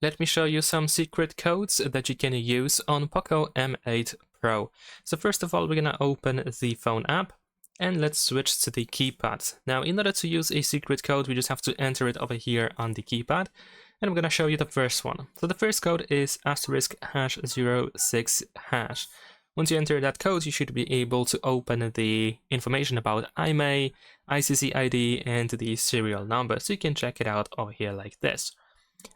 Let me show you some secret codes that you can use on POCO M8 Pro. So first of all, we're gonna open the phone app and let's switch to the keypad. Now, in order to use a secret code, we just have to enter it over here on the keypad. And I'm gonna show you the first one. So the first code is *#06#. Once you enter that code, you should be able to open the information about IMEI, ICC ID, and the serial number. So you can check it out over here like this.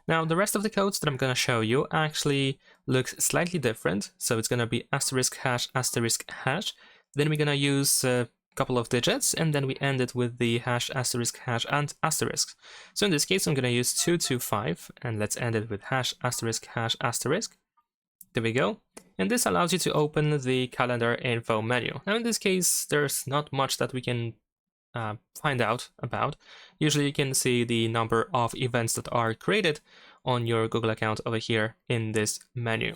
Now, the rest of the codes that I'm going to show you actually looks slightly different. So it's going to be *##. Then we're going to *# a couple of digits, and then we end it with the ### and asterisk. So in this case, I'm going to use 225, and let's end it with ###. There we go. And this allows you to open the calendar info menu. Now, in this case, there's not much that we can find out about. Usually you can see the number of events that are created on your Google account over here in this menu.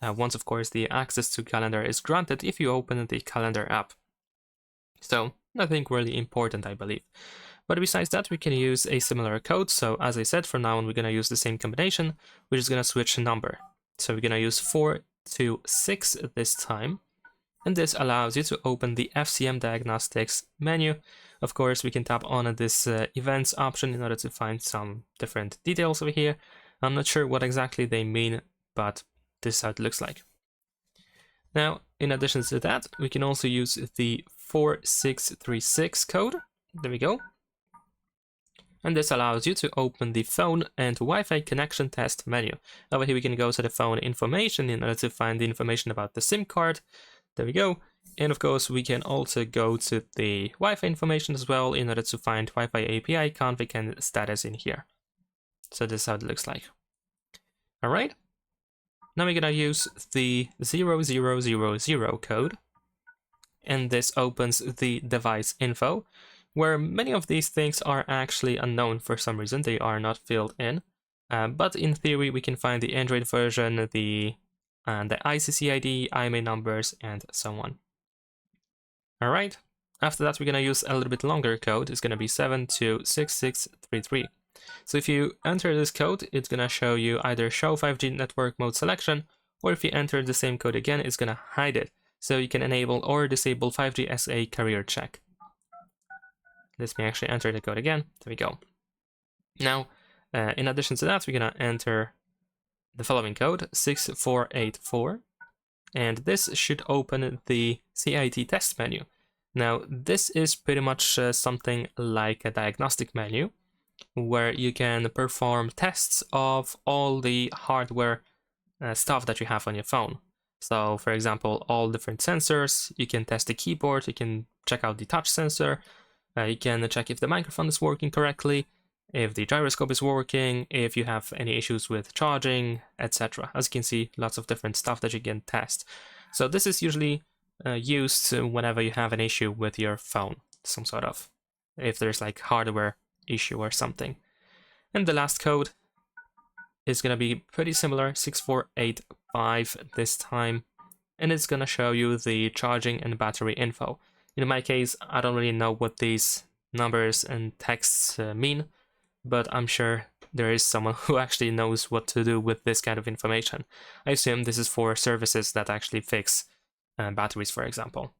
Once, of course, the access to calendar is granted if you open the calendar app. So nothing really important, I believe. But besides that, we can use a similar code. So as I said, from now on, we're going to use the same combination. We're just going to switch number. So we're going to use 426 this time. And this allows you to open the FCM diagnostics menu. Of course, we can tap on this events option in order to find some different details over here. I'm not sure what exactly they mean, but this is how it looks like. Now, in addition to that, we can also use the 4636 code. There we go. And this allows you to open the phone and Wi-Fi connection test menu. Over here, we can go to the phone information in order to find the information about the SIM card. There we go. And of course, we can also go to the Wi-Fi information as well in order to find Wi-Fi API config and status in here. So this is how it looks like. All right. Now we're gonna use the 0000 code. And this opens the device info, where many of these things are actually unknown for some reason. They are not filled in. But in theory, we can find the Android version, the ICC ID, IMEI numbers, and so on. All right. After that, we're going to use a little bit longer code. It's going to be 726633. So if you enter this code, it's going to show you either show 5G network mode selection, or if you enter the same code again, it's going to hide it. So you can enable or disable 5G SA carrier check. Let me actually enter the code again. There we go. Now, in addition to that, we're going to enter the following code, 6484, and this should open the CIT test menu. Now, this is pretty much something like a diagnostic menu, where you can perform tests of all the hardware stuff that you have on your phone. So, for example, all different sensors, you can test the keyboard, you can check out the touch sensor, you can check if the microphone is working correctly, if the gyroscope is working, if you have any issues with charging, etc. As you can see, lots of different stuff that you can test. So this is usually used whenever you have an issue with your phone, some sort of, if there's like hardware issue or something. And the last code is going to be pretty similar, 6485 this time, and it's going to show you the charging and battery info. In my case, I don't really know what these numbers and texts mean, but I'm sure there is someone who actually knows what to do with this kind of information. I assume this is for services that actually fix batteries, for example.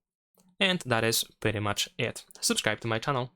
And that is pretty much it. Subscribe to my channel.